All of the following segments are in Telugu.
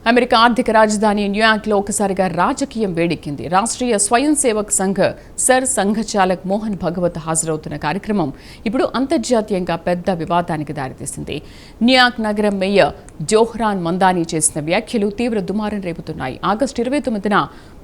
అమెరికా ఆర్థిక రాజధాని న్యూయార్క్లో ఒకసారిగా రాజకీయం వేడెక్కింది. రాష్ట్రీయ స్వయం సేవక్ సంఘ్ సర్ సంఘచాలక్ మోహన్ భగవత్ హాజరవుతున్న కార్యక్రమం ఇప్పుడు అంతర్జాతీయంగా పెద్ద వివాదానికి దారితీసింది. న్యూయార్క్ నగరం మేయర్ జోహ్రాన్ మందానీ చేసిన వ్యాఖ్యలు తీవ్ర దుమారం రేపుతున్నాయి. ఆగస్టు 29న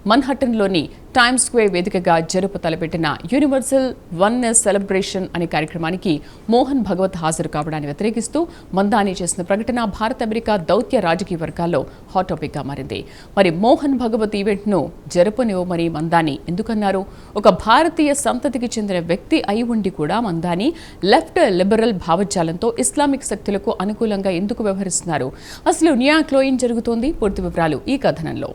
మన్హట్టన్లోని టైమ్స్ స్క్వేర్ వేదికగా జరుపు తలపెట్టిన యూనివర్సల్ వన్నెస్ సెలబ్రేషన్ అనే కార్యక్రమానికి మోహన్ భగవత్ హాజరు కావడాన్ని వ్యతిరేకిస్తూ మందానీ చేసిన ప్రకటన భారత్ అమెరికా దౌత్య రాజకీయ వర్గాల్లో హాట్ టాపిక్గా మారింది. మరి మోహన్ భగవత్ ఈవెంట్ను జరుపునివ్వమని మందానీ ఎందుకన్నారు? ఒక భారతీయ సంతతికి చెందిన వ్యక్తి అయి ఉండి కూడా మందానీ లెఫ్ట్ లిబరల్ భావజాలంతో ఇస్లామిక్ శక్తులకు అనుకూలంగా ఎందుకు వ్యవహరిస్తున్నారు? అసలు న్యూయార్క్లో ఏం జరుగుతోంది? పూర్తి వివరాలు ఈ కథనంలో.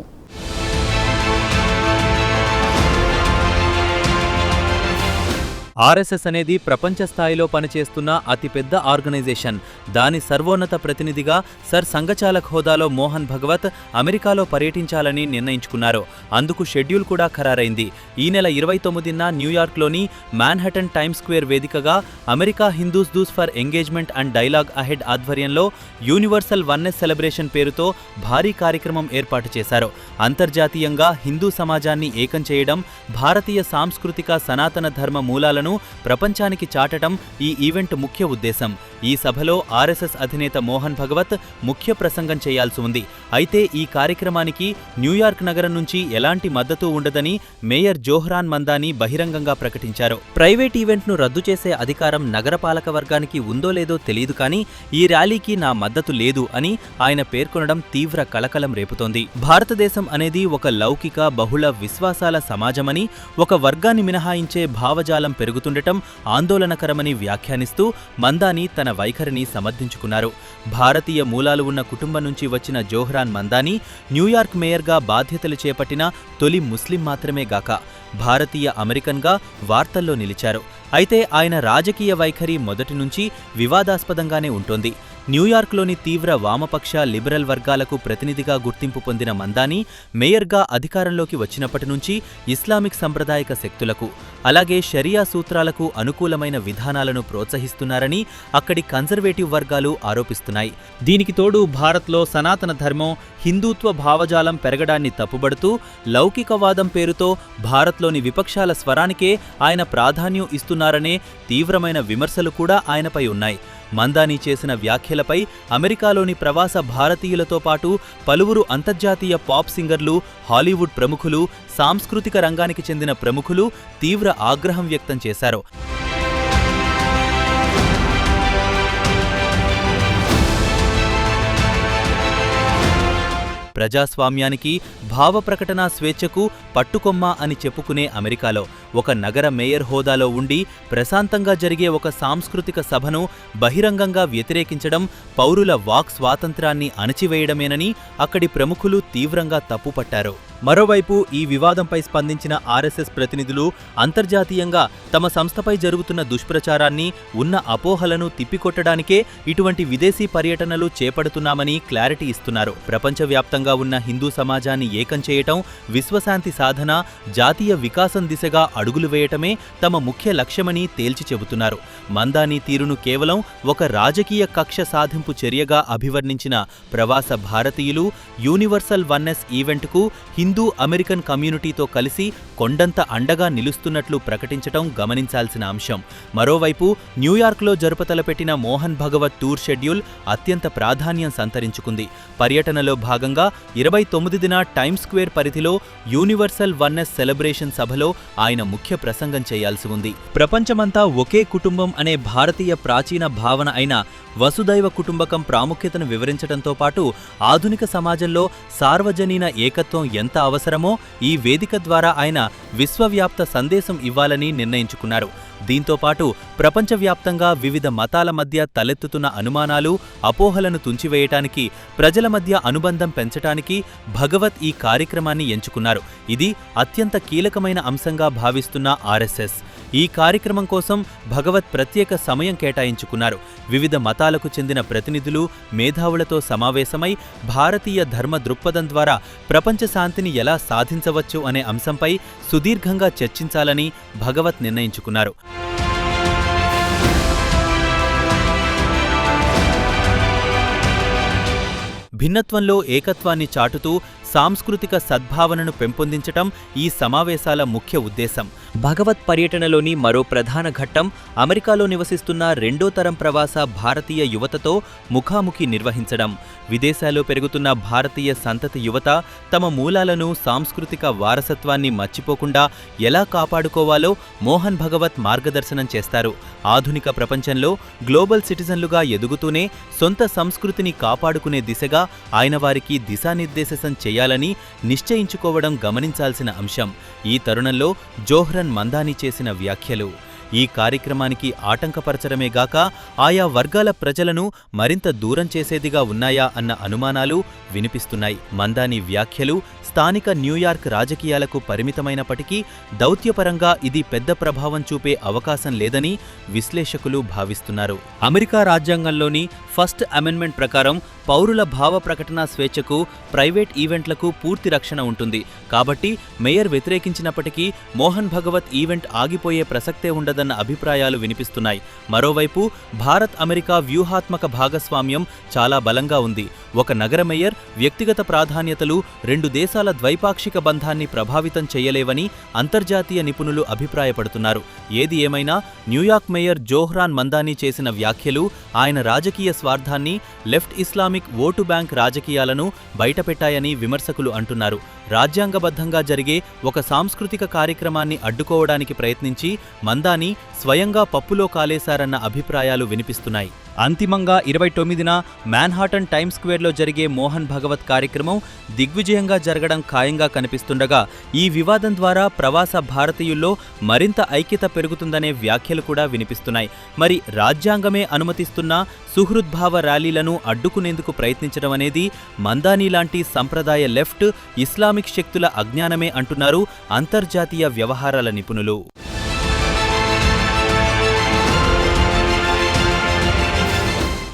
ఆర్ఎస్ఎస్ అనేది ప్రపంచ స్థాయిలో పనిచేస్తున్న అతిపెద్ద ఆర్గనైజేషన్. దాని సర్వోన్నత ప్రతినిధిగా సర్ సంఘచాలక్ హోదాలో మోహన్ భగవత్ అమెరికాలో పర్యటించాలని నిర్ణయించుకున్నారు. అందుకు షెడ్యూల్ కూడా ఖరారైంది. ఈ నెల 29న న్యూయార్క్లోని మాన్హటన్ టైమ్స్ స్క్వేర్ వేదికగా America Hindus దూస్ for engagement and dialogue ahead ఆధ్వర్యంలో యూనివర్సల్ వన్నెస్ సెలబ్రేషన్ పేరుతో భారీ కార్యక్రమం ఏర్పాటు చేశారు. అంతర్జాతీయంగా హిందూ సమాజాన్ని ఏకం చేయడం, భారతీయ సాంస్కృతిక సనాతన ధర్మ మూలాలను ప్రపంచానికి చాటడం ఈ ఈవెంట్ ముఖ్య ఉద్దేశం. ఈ సభలో ఆర్ఎస్ఎస్ అధినేత మోహన్ భగవత్ ముఖ్య ప్రసంగం చేయాల్సి ఉంది. అయితే ఈ కార్యక్రమానికి న్యూయార్క్ నగరం నుంచి ఎలాంటి మద్దతు ఉండదని మేయర్ జోహ్రాన్ మందానీ బహిరంగంగా ప్రకటించారు. ప్రైవేట్ ఈవెంట్ను రద్దు చేసే అధికారం నగరపాలక వర్గానికి ఉందో లేదో తెలియదు, కానీ ఈ ర్యాలీకి నా మద్దతు లేదు అని ఆయన పేర్కొనడం తీవ్ర కలకలం రేపుతోంది. భారతదేశం అనేది ఒక లౌకిక బహుళ విశ్వాసాల సమాజమని, ఒక వర్గాన్ని మినహాయించే భావజాలం పెరుగుతుండటం ఆందోళనకరమని వ్యాఖ్యానిస్తూ మందానీ తన వైఖరిని సమర్థించుకున్నారు. భారతీయ మూలాలు ఉన్న కుటుంబం నుంచి వచ్చిన జోహ్రాన్ మందానీ న్యూయార్క్ మేయర్గా బాధ్యతలు చేపట్టిన తొలి ముస్లిం మాత్రమే గాక భారతీయ అమెరికన్గా వార్తల్లో నిలిచారు. అయితే ఆయన రాజకీయ వైఖరి మొదటి నుంచి వివాదాస్పదంగానే ఉంటోంది. న్యూయార్క్లోని తీవ్ర వామపక్ష లిబరల్ వర్గాలకు ప్రతినిధిగా గుర్తింపు పొందిన మందానీ మేయర్గా అధికారంలోకి వచ్చినప్పటి నుంచి ఇస్లామిక్ సంప్రదాయక శక్తులకు, అలాగే షరియా సూత్రాలకు అనుకూలమైన విధానాలను ప్రోత్సహిస్తున్నారని అక్కడి కన్జర్వేటివ్ వర్గాలు ఆరోపిస్తున్నాయి. దీనికి తోడు భారత్లో సనాతన ధర్మం, హిందూత్వ భావజాలం పెరగడాన్ని తప్పుబడుతూ లౌకికవాదం పేరుతో భారత్లోని విపక్షాల స్వరానికే ఆయన ప్రాధాన్యం ఇస్తున్నారనే తీవ్రమైన విమర్శలు కూడా ఆయనపై ఉన్నాయి. మందానీ చేసిన వ్యాఖ్యలపై అమెరికాలోని ప్రవాస భారతీయులతో పాటు పలువురు అంతర్జాతీయ పాప్ సింగర్లు, హాలీవుడ్ ప్రముఖులు, సాంస్కృతిక రంగానికి చెందిన ప్రముఖులు తీవ్ర ఆగ్రహం వ్యక్తం చేశారు. ప్రజాస్వామ్యానికి, భావ ప్రకటనా స్వేచ్ఛకు పట్టుకొమ్మ అని చెప్పుకునే అమెరికాలో ఒక నగర మేయర్ హోదాలో ఉండి ప్రశాంతంగా జరిగే ఒక సాంస్కృతిక సభను బహిరంగంగా వ్యతిరేకించడం పౌరుల వాక్ స్వాతంత్రాన్ని అణచివేయడమేనని అక్కడి ప్రముఖులు తీవ్రంగా తప్పుపట్టారు. మరోవైపు ఈ వివాదంపై స్పందించిన ఆర్ఎస్ఎస్ ప్రతినిధులు అంతర్జాతీయంగా తమ సంస్థపై జరుగుతున్న దుష్ప్రచారాన్ని, ఉన్న అపోహలను తిప్పికొట్టడానికే ఇటువంటి విదేశీ పర్యటనలు చేపడుతున్నామని క్లారిటీ ఇస్తున్నారు. ప్రపంచవ్యాప్తంగా ఉన్న హిందూ సమాజాన్ని ఏకం చేయటం, విశ్వశాంతి సాధన, జాతీయ వికాసం దిశగా అడుగులు వేయటమే తమ ముఖ్య లక్ష్యమని తేల్చి చెబుతున్నారు. మందానీ తీరును కేవలం ఒక రాజకీయ కక్ష సాధింపు చర్యగా అభివర్ణించిన ప్రవాస భారతీయులు యూనివర్సల్ వన్నెస్ ఈవెంట్కు హిందూ అమెరికన్ కమ్యూనిటీతో కలిసి కొండంత అండగా నిలుస్తున్నట్లు ప్రకటించటం గమనించాల్సిన అంశం. మరోవైపు న్యూయార్క్లో జరుపతలపెట్టిన మోహన్ భగవత్ టూర్ షెడ్యూల్ అత్యంత ప్రాధాన్యం సంతరించుకుంది. పర్యటనలో భాగంగా 29న టైమ్స్ స్క్వేర్ పరిధిలో యూనివర్సల్ వన్నెస్ సెలబ్రేషన్ సభలో ఆయన ముఖ్య ప్రసంగం చేయాల్సి ఉంది. ప్రపంచమంతా ఒకే కుటుంబం అనే భారతీయ ప్రాచీన భావన అయిన వసుదైవ కుటుంబకం ప్రాముఖ్యతను వివరించడంతో పాటు ఆధునిక సమాజంలో సార్వజనీన ఏకత్వం ఎంత అవసరమో ఈ వేదిక ద్వారా ఆయన విశ్వవ్యాప్త సందేశం ఇవ్వాలని నిర్ణయించుకున్నారు. దీంతోపాటు ప్రపంచవ్యాప్తంగా వివిధ మతాల మధ్య తలెత్తుతున్న అనుమానాలు, అపోహలను తుంచివేయటానికి, ప్రజల మధ్య అనుబంధం పెంచటానికి భగవత్ ఈ కార్యక్రమాన్ని ఎంచుకున్నారు. ఇది అత్యంత కీలకమైన అంశంగా భావిస్తున్న ఆర్ఎస్ఎస్ ఈ కార్యక్రమం కోసం భగవత్ ప్రత్యేక సమయం కేటాయించుకున్నారు. వివిధ మతాలకు చెందిన ప్రతినిధులు, మేధావులతో సమావేశమై భారతీయ ధర్మ దృక్పథం ద్వారా ప్రపంచ శాంతిని ఎలా సాధించవచ్చు అనే అంశంపై సుదీర్ఘంగా చర్చించాలని భగవత్ నిర్ణయించుకున్నారు. భిన్నత్వంలో ఏకత్వాన్ని చాటుతూ సాంస్కృతిక సద్భావనను పెంపొందించటం ఈ సమావేశాల ముఖ్య ఉద్దేశం. భగవత్ పర్యటనలోని మరో ప్రధాన ఘట్టం అమెరికాలో నివసిస్తున్న రెండో తరం ప్రవాస భారతీయ యువతతో ముఖాముఖి నిర్వహించడం. విదేశాల్లో పెరుగుతున్న భారతీయ సంతతి యువత తమ మూలాలను, సాంస్కృతిక వారసత్వాన్ని మర్చిపోకుండా ఎలా కాపాడుకోవాలో మోహన్ భగవత్ మార్గదర్శనం చేస్తారు. ఆధునిక ప్రపంచంలో గ్లోబల్ సిటిజన్లుగా ఎదుగుతూనే సొంత సంస్కృతిని కాపాడుకునే దిశగా ఆయన వారికి దిశానిర్దేశం చేయాలని నిశ్చయించుకోవడం గమనించాల్సిన అంశం. ఈ తరుణంలో జోహ్రన్ మందాని చేసిన వ్యాఖ్యలు ఈ కార్యక్రమానికి ఆటంకపరచడమే గాక ఆయా వర్గాల ప్రజలను మరింత దూరం చేసేదిగా ఉన్నాయా అన్న అనుమానాలు వినిపిస్తున్నాయి. మందాని వ్యాఖ్యలు స్థానిక న్యూయార్క్ రాజకీయాలకు పరిమితమైనప్పటికీ దౌత్యపరంగా ఇది పెద్ద ప్రభావం చూపే అవకాశం లేదని విశ్లేషకులు భావిస్తున్నారు. అమెరికా రాజ్యాంగంలోని ఫస్ట్ అమెండ్మెంట్ ప్రకారం పౌరుల భావ ప్రకటన స్వేచ్ఛకు, ప్రైవేట్ ఈవెంట్లకు పూర్తి రక్షణ ఉంటుంది. కాబట్టి మేయర్ వ్యతిరేకించినప్పటికీ మోహన్ భగవత్ ఈవెంట్ ఆగిపోయే ప్రసక్తే ఉండదన్న అభిప్రాయాలు వినిపిస్తున్నాయి. మరోవైపు భారత్ అమెరికా వ్యూహాత్మక భాగస్వామ్యం చాలా బలంగా ఉంది. ఒక నగర మేయర్ వ్యక్తిగత ప్రాధాన్యతలు రెండు దేశాల ద్వైపాక్షిక బంధాన్ని ప్రభావితం చేయలేవని అంతర్జాతీయ నిపుణులు అభిప్రాయపడుతున్నారు. ఏది ఏమైనా న్యూయార్క్ మేయర్ జోహ్రాన్ మందాని చేసిన వ్యాఖ్యలు ఆయన రాజకీయ స్వార్థాన్ని, లెఫ్ట్ ఇస్లామిక్ ఓటు బ్యాంక్ రాజకీయాలను బయటపెట్టాయని విమర్శకులు అంటున్నారు. రాజ్యాంగబద్ధంగా జరిగే ఒక సాంస్కృతిక కార్యక్రమాన్ని అడ్డుకోవడానికి ప్రయత్నించి మందాని స్వయంగా పప్పులో కాలేశారన్న అభిప్రాయాలు వినిపిస్తున్నాయి. అంతిమంగా 29న మ్యాన్హాటన్ టైమ్ స్క్వేర్లో జరిగే మోహన్ భగవత్ కార్యక్రమం దిగ్విజయంగా జరగడం ఖాయంగా కనిపిస్తుండగా ఈ వివాదం ద్వారా ప్రవాస భారతీయుల్లో మరింత ఐక్యత పెరుగుతుందనే వ్యాఖ్యలు కూడా వినిపిస్తున్నాయి. మరి రాజ్యాంగమే అనుమతిస్తున్న సుహృద్భావ ర్యాలీలను అడ్డుకునేందుకు ప్రయత్నించడం అనేది మందాని లాంటి సంప్రదాయ లెఫ్ట్, ఇస్లామిక్ శక్తుల అజ్ఞానమే అంటున్నారు అంతర్జాతీయ వ్యవహారాల నిపుణులు.